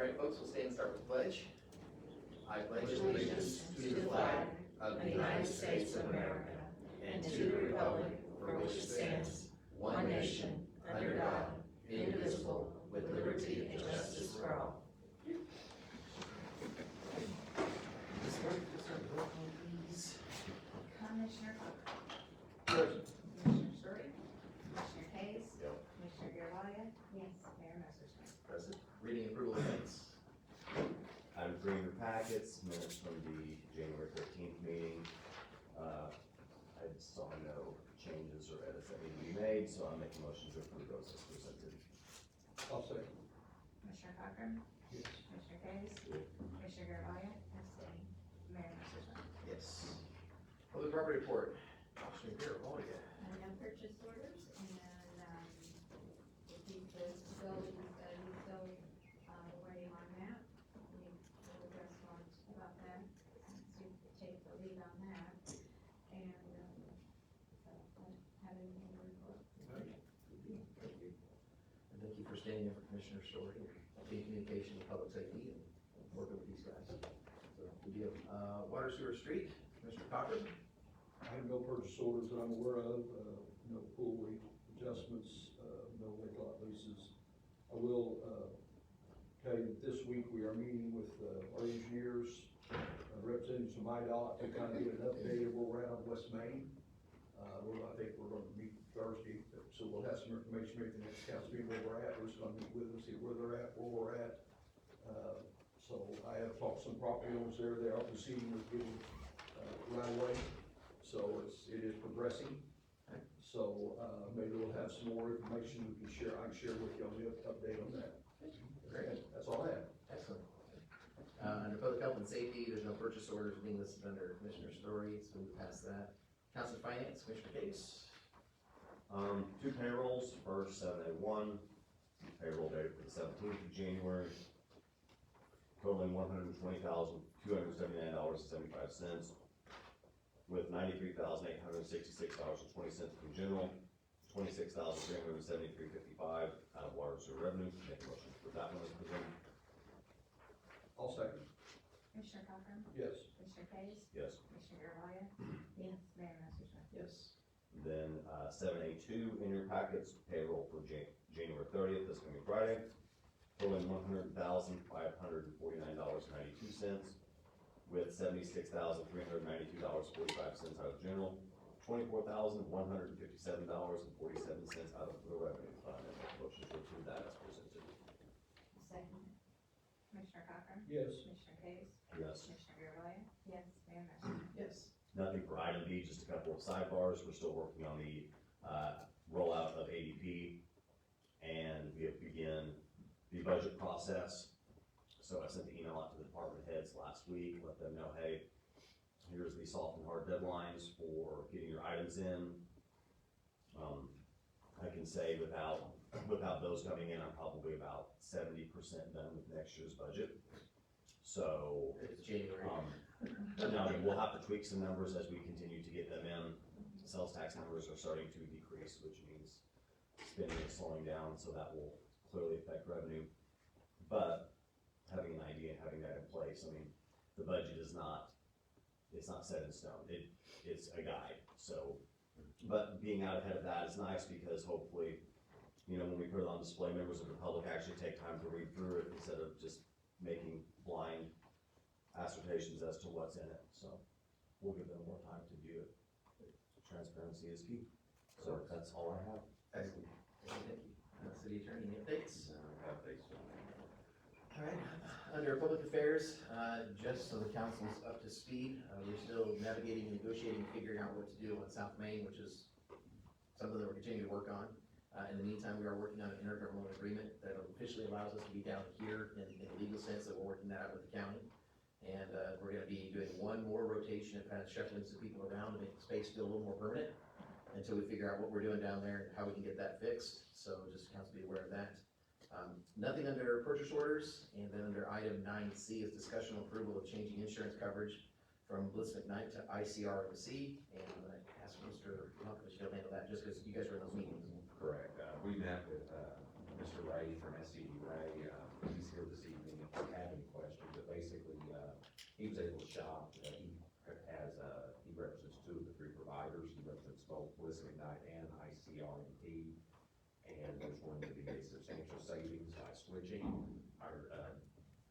right, folks, we'll stand and start with the pledge. I pledge allegiance to the flag of the United States of America and to the republic for which it stands, one nation, under God, indivisible, with liberty and justice for all. Commissioner Present. Commissioner Story, Commissioner Hayes, Yep. Commissioner Garvelia, yes, Mayor Messerschmidt. Present. Reading and approval of minutes. I'm bringing your packets, minutes from the January 13th meeting. I saw no changes or edits that need to be made, so I'm making motion to approve those as presented. I'll second. Commissioner Cochran, Yes. Commissioner Hayes, Commissioner Garvelia, abstain, Mayor Messerschmidt. Yes. Public property report. Commissioner Garrett, all again. No purchase orders, and, if he says to go, he's so, waiting on that. We'll address on about that, see if we take the lead on that, and, so, I don't have anything to report. Thank you. And thank you for standing in for Commissioner Story, being communication with public safety and working with these guys. So, good deal. Water sewer street, Commissioner Cochran. I have no purchase orders that I'm aware of, no pool rate adjustments, no lake lot leases. I will, tell you that this week we are meeting with, our engineers, representatives from IDOT to kind of get an update of where we're at on West Main. I think we're gonna meet Thursday, so we'll have some information maybe the next council meeting where we're at. Bruce is gonna meet with them, see where they're at, where we're at. So I have talked to some property owners there, they are proceeding with getting, right away. So it is progressing. So, maybe we'll have some more information we can share, I can share with you on the update on that. Great. That's all I have. Excellent. Under public health and safety, there's no purchase orders being listed under Commissioner Story, so we'll pass that. Council of Finance, Commissioner Case. Two payrolls, first 7/01, payroll date for the 17th of January, totaling $120,279.75, with $93,866.20 from general, $26,373.55 out of water and sewer revenue. Make a motion for that one as presented. I'll second. Commissioner Cochran, Yes. Commissioner Hayes, Yes. Commissioner Garvelia, Yes. Mayor Messerschmidt. Yes. Then 7A2 in your packets, payroll for January 30th, this coming Friday, totaling $100,549.92, with $76,392.45 out of general, $24,157.47 out of the revenue fund. And make a motion to approve that as presented. Second. Commissioner Cochran, Yes. Commissioner Hayes, Yes. Commissioner Garvelia, Yes. Mayor Messerschmidt. Yes. Nothing for item B, just a couple of sidebars. We're still working on the rollout of ADP, and we have begun the budget process. So I sent the email out to the department heads last week, let them know, hey, here's the soft and hard deadlines for getting your items in. I can say without those coming in, I'm probably about 70% done with next year's budget. So, It's January. no, I mean, we'll have to tweak some numbers as we continue to get them in. Sales tax numbers are starting to decrease, which means spending is slowing down, so that will clearly affect revenue. But having an idea and having that in place, I mean, the budget is not, it's not set in stone. It's a guide, so, but being out ahead of that is nice because hopefully, you know, when we put it on display, members of the public actually take time to read through it instead of just making blind assertions as to what's in it. So we'll give them more time to view it. Transparency is key. So that's all I have. Excellent. Thank you. City Attorney, any updates? All right, under Public Affairs, just so the council's up to speed, we're still navigating, negotiating, figuring out what to do on South Main, which is something that we're continuing to work on. In the meantime, we are working on an intergovernmental agreement that officially allows us to be down here in the legal sense that we're working that out with the county. And we're gonna be doing one more rotation and kind of shuffling some people around to make the space feel a little more permanent until we figure out what we're doing down there and how we can get that fixed. So just council be aware of that. Nothing under purchase orders, and then under item 9C is discussion and approval of changing insurance coverage from Bliss McKnight to ICRMC. And I'm gonna ask Mr. Malkovich to handle that just because you guys were in those meetings. Correct. We met with Mr. Ray from SCE Ray. He's here this evening if you he was able to shop, he represents two of the three providers, he represents both Bliss McKnight and ICR&P. And there's going to be a substantial savings by switching. Our,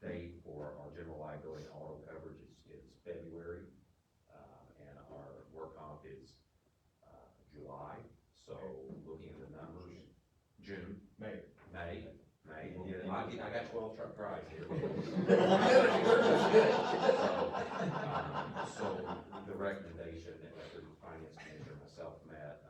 date for our general liability and auto coverage is February, and our work comp is, July. So looking at the numbers, June. May. I got 12 truck rides here. So the recommendation that the finance commissioner and myself met,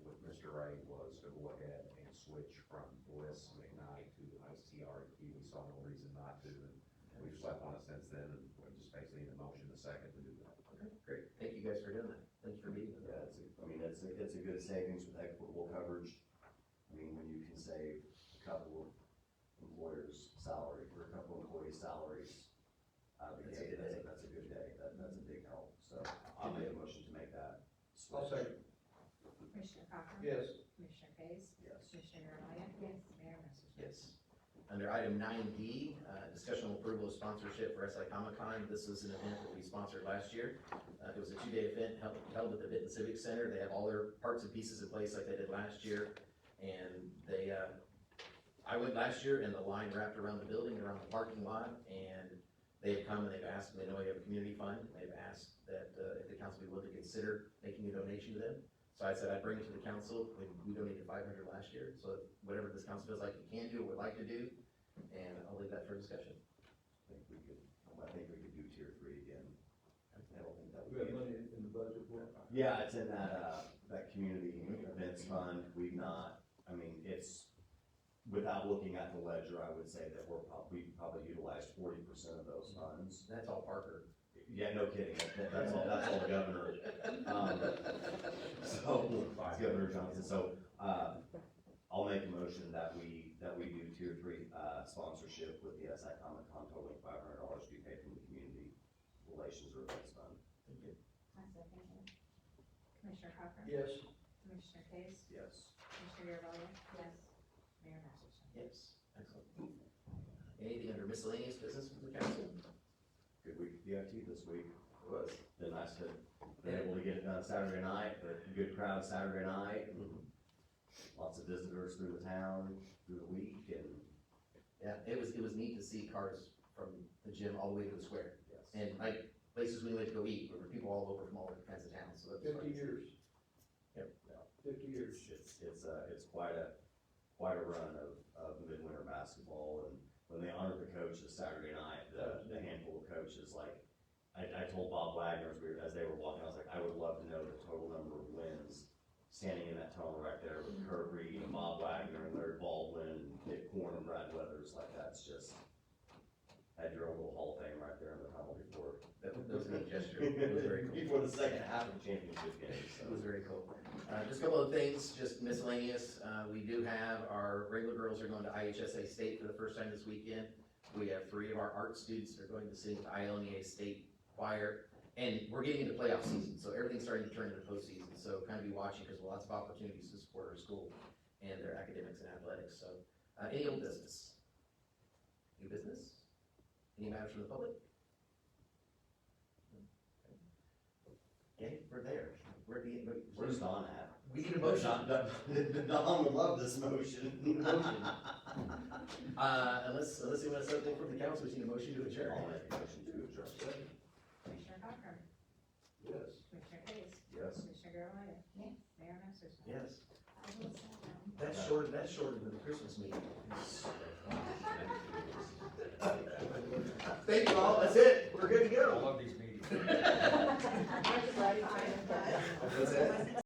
with Mr. Ray was to go ahead and switch from Bliss McKnight to ICR&P. We saw no reason not to, and we've slept on it since then, and we just basically need a motion in a second to do that. Okay, great, thank you guys for doing that, thank you for meeting with Yeah, us. it's a good savings with equitable coverage. I mean, when you can save a couple of employers' salary, or a couple of employees' salaries out of the That's a gate, good day. that's a good day, that's a big help, so I'll make a motion to make that I'll switch. second. Commissioner Cochran? Yes. Commissioner Case? Yes. Commissioner Garvelia? Yes. Mayor Massersohn? Yes. Under item 9D, discussion and approval of sponsorship for SI Comic Con. This is an event that we sponsored last year. It was a 2-day event held at the Benton Civic Center. They have all their parts and pieces in place like they did last year. And they, I went last year and the line wrapped around the building, around the parking lot, and they've come and they've asked, they know we have a community fund, and they've asked that if the council be willing to consider making a donation to them. So I said I'd bring it to the council. We donated $500 last year, so whatever this council feels like it can do, or would like to do, and I'll leave that for discussion. I think we could do tier 3 again. I don't think that We would have be. money in the budget for it. Yeah, it's in that community events fund. We've not, I mean, it's, without looking at the ledger, I would say that we probably utilized 40% of those funds. That's all Parker. Yeah, no kidding, that's all the governor. So, it's Governor Johnson, so, I'll make a motion that we do tier 3, sponsorship with the SI Comic Con totaling $500 to be paid from the community relations or events fund. I second it. Commissioner Cochran? Yes. Commissioner Case? Yes. Commissioner Garvelia? Yes. Mayor Massersohn? Yes, excellent. Anything under miscellaneous business from the council? Good week for DFT this week. It was. Been nice to be able to get it done Saturday night, but a good crowd Saturday night, and lots of visitors through the town, through the week, and. Yeah, it was neat to see cars from the gym all the way to the square. Yes. And like, places we went to go eat, there were people all over from all different kinds of towns, so that's. 50 years. Yep. 50 years. It's quite a run of midwinter basketball, and when they honored the coach this Saturday night, the handful of coaches, like, I told Bob Wagner as they were walking, I was like, I would love to know the total number of wins standing in that tunnel right there with Kurt Reed and Bob Wagner and Larry Baldwin and Dick Korn and Brad Weathers, like, that's just, had your own little Hall of Fame right there in the tunnel before. That was a neat gesture, it was very cool. Before the second half of the championship game, It so. was very cool. Just a couple of things, just miscellaneous. We do have our regular girls are going to IHSA State for the first time this weekend. We have 3 of our art students that are going to sing with the ILNEA State Choir. And we're getting into playoff season, so everything's starting to turn into postseason. So kind of be watching because lots of opportunities to support our school and their academics and athletics. So any old business? New business? Any matters from the public? Okay, we're there. Where's Don at? We need a motion. Don would love this motion. Need a motion. Unless you want something from the council, we need a motion to adjourn. I'll make a motion to adjourn. Commissioner Cochran? Yes. Commissioner Case? Yes. Commissioner Garvelia? Yes. Mayor Massersohn? Yes, I will second. that's shorter than the Christmas meeting. Thank you all, that's it, we're good to go. love these meetings. What's that?